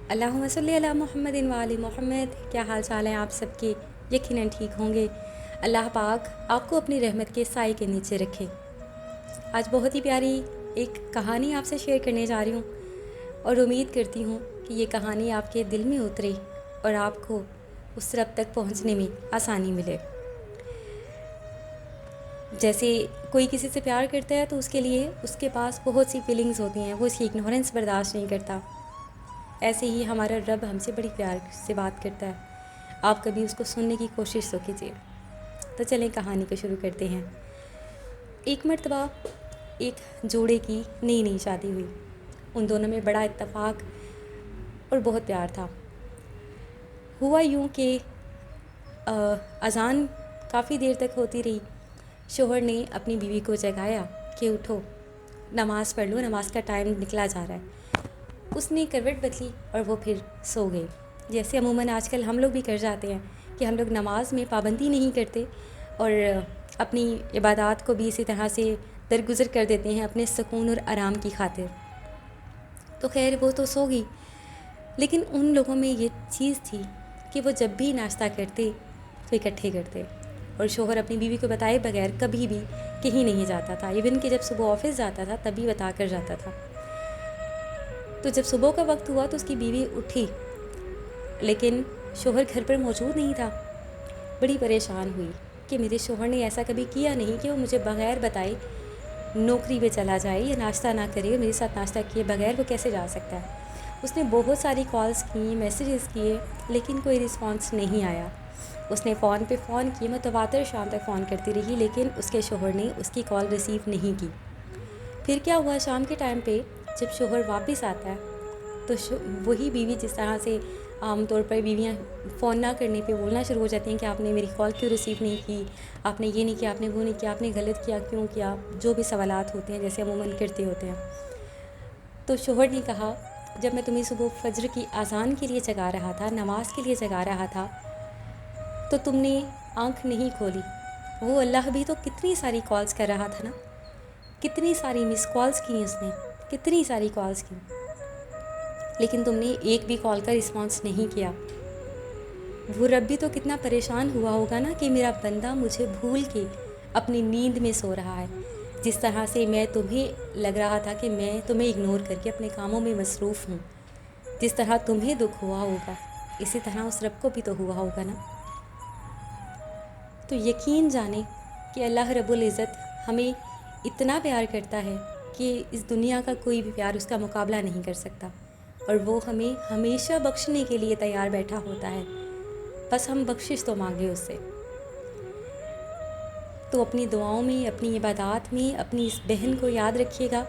اللہم صلی علی محمد و آل محمد۔ کیا حال چال ہیں آپ سب کے؟ یقیناً ٹھیک ہوں گے۔ اللہ پاک آپ کو اپنی رحمت کے سائے کے نیچے رکھے۔ آج بہت ہی پیاری ایک کہانی آپ سے شیئر کرنے جا رہی ہوں، اور امید کرتی ہوں کہ یہ کہانی آپ کے دل میں اترے اور آپ کو اس رب تک پہنچنے میں آسانی ملے۔ جیسے کوئی کسی سے پیار کرتا ہے تو اس کے لیے اس کے پاس بہت سی فیلنگز ہوتی ہیں، وہ اس کی اگنورنس برداشت نہیں کرتا۔ ایسے ہی ہمارا رب ہم سے بڑی پیار سے بات کرتا ہے، آپ کبھی اس کو سننے کی کوشش تو کیجیے۔ تو چلیں کہانی کو شروع کرتے ہیں۔ ایک مرتبہ ایک جوڑے کی نئی شادی ہوئی۔ ان دونوں میں بڑا اتفاق اور بہت پیار تھا۔ ہوا یوں کہ اذان کافی دیر تک ہوتی رہی۔ شوہر نے اپنی بیوی کو جگایا کہ اٹھو، نماز پڑھ لو، نماز کا ٹائم نکلا جا رہا ہے۔ اس نے کروٹ بدلی اور وہ پھر سو گئے، جیسے عموماً آج کل ہم لوگ بھی کر جاتے ہیں کہ ہم لوگ نماز میں پابندی نہیں کرتے اور اپنی عبادات کو بھی اسی طرح سے درگزر کر دیتے ہیں اپنے سکون اور آرام کی خاطر۔ تو خیر وہ تو سو گئی، لیکن ان لوگوں میں یہ چیز تھی کہ وہ جب بھی ناشتہ کرتے تو اکٹھے کرتے، اور شوہر اپنی بیوی کو بتائے بغیر کبھی بھی کہیں نہیں جاتا تھا، ایون کہ جب صبح آفس جاتا تھا تب بھی بتا کر جاتا تھا۔ تو جب صبح کا وقت ہوا تو اس کی بیوی اٹھی، لیکن شوہر گھر پر موجود نہیں تھا۔ بڑی پریشان ہوئی کہ میرے شوہر نے ایسا کبھی کیا نہیں کہ وہ مجھے بغیر بتائے نوکری پہ چلا جائے یا ناشتہ نہ کرے، میرے ساتھ ناشتہ کیے بغیر وہ کیسے جا سکتا ہے۔ اس نے بہت ساری کالز کی، میسیجز کیے، لیکن کوئی رسپانس نہیں آیا۔ اس نے فون پہ فون کیے، متواتر شام تک فون کرتی رہی، لیکن اس کے شوہر نے اس کی کال ریسیو نہیں کی۔ پھر کیا ہوا، شام کے ٹائم پہ جب شوہر واپس آتا ہے تو وہی بیوی جس طرح سے عام طور پر بیویاں فون نہ کرنے پہ بولنا شروع ہو جاتی ہیں کہ آپ نے میری کال کیوں ریسیو نہیں کی، آپ نے یہ نہیں کیا، آپ نے وہ نہیں کیا، آپ نے غلط کیا، کیوں کیا، جو بھی سوالات ہوتے ہیں جیسے عموماً کرتے ہوتے ہیں۔ تو شوہر نے کہا، جب میں تمہیں صبح فجر کی اذان کے لیے جگا رہا تھا، نماز کے لیے جگا رہا تھا، تو تم نے آنکھ نہیں کھولی۔ وہ اللہ بھی تو کتنی ساری کالز کر رہا تھا نا، کتنی ساری مس کالز کی اس نے، کتنی ساری کالز کی، لیکن تم نے ایک بھی کال کا رسپانس نہیں کیا۔ وہ رب بھی تو کتنا پریشان ہوا ہوگا نا کہ میرا بندہ مجھے بھول کے اپنی نیند میں سو رہا ہے۔ جس طرح سے میں تمہیں لگ رہا تھا کہ میں تمہیں اگنور کر کے اپنے کاموں میں مصروف ہوں، جس طرح تمہیں دکھ ہوا ہوگا اسی طرح اس رب کو بھی تو ہوا ہوگا نا۔ تو یقین جانیں کہ اللہ رب العزت ہمیں اتنا پیار کرتا ہے کہ اس دنیا کا کوئی بھی پیار اس کا مقابلہ نہیں کر سکتا، اور وہ ہمیں ہمیشہ بخشنے کے لیے تیار بیٹھا ہوتا ہے، بس ہم بخشش تو مانگے اس سے۔ تو اپنی دعاؤں میں، اپنی عبادات میں اپنی اس بہن کو یاد رکھیے گا،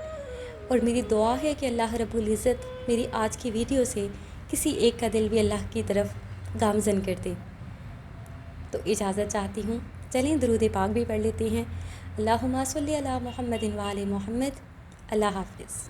اور میری دعا ہے کہ اللہ رب العزت میری آج کی ویڈیو سے کسی ایک کا دل بھی اللہ کی طرف گامزن کر دے۔ تو اجازت چاہتی ہوں، چلیں درود پاک بھی پڑھ لیتے ہیں۔ اللہم صلی علی محمد و آل محمد۔ اللہ حافظ۔